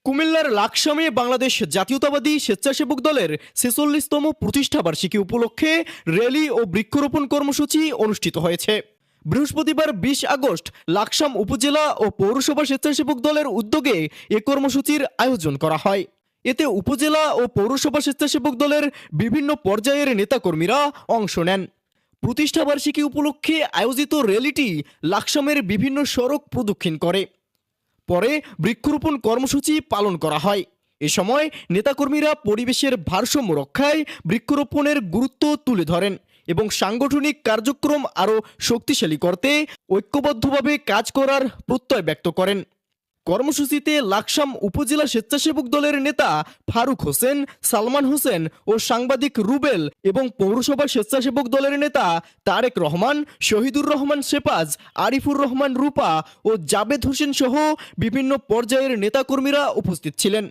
কুমিল্লার লাকসামে বাংলাদেশ জাতীয়তাবাদী স্বেচ্ছাসেবক দলের ৪৬তম প্রতিষ্ঠাবার্ষিকী উপলক্ষে র্যালি ও বৃক্ষরোপণ কর্মসূচি অনুষ্ঠিত হয়েছে। বৃহস্পতিবার ২০ আগস্ট লাকসাম উপজেলা ও পৌরসভা স্বেচ্ছাসেবক দলের উদ্যোগে এ কর্মসূচির আয়োজন করা হয়। এতে উপজেলা ও পৌরসভা স্বেচ্ছাসেবক দলের বিভিন্ন পর্যায়ের নেতাকর্মীরা অংশ নেন। প্রতিষ্ঠাবার্ষিকী উপলক্ষে আয়োজিত র্যালিটি লাকসামের বিভিন্ন সড়ক প্রদক্ষিণ করে। পরে বৃক্ষরোপণ কর্মসূচি পালন করা হয়। এ সময় নেতাকর্মীরা পরিবেশের ভারসাম্য রক্ষায় বৃক্ষরোপণের গুরুত্ব তুলে ধরেন এবং সাংগঠনিক কার্যক্রম আরও শক্তিশালী করতে ঐক্যবদ্ধভাবে কাজ করার প্রত্যয় ব্যক্ত করেন। কর্মসূচিতে লাকসাম উপজেলা স্বেচ্ছাসেবক দলের নেতা ফারুক হোসেন, সালমান হোসেন ও সাংবাদিক রুবেল এবং পৌরসভা স্বেচ্ছাসেবক দলের নেতা তারেক রহমান, শহীদুর রহমান শেপাজ, আরিফুর রহমান রূপা ও জাবেদ হোসেন সহ বিভিন্ন পর্যায়ের নেতাকর্মীরা উপস্থিত ছিলেন।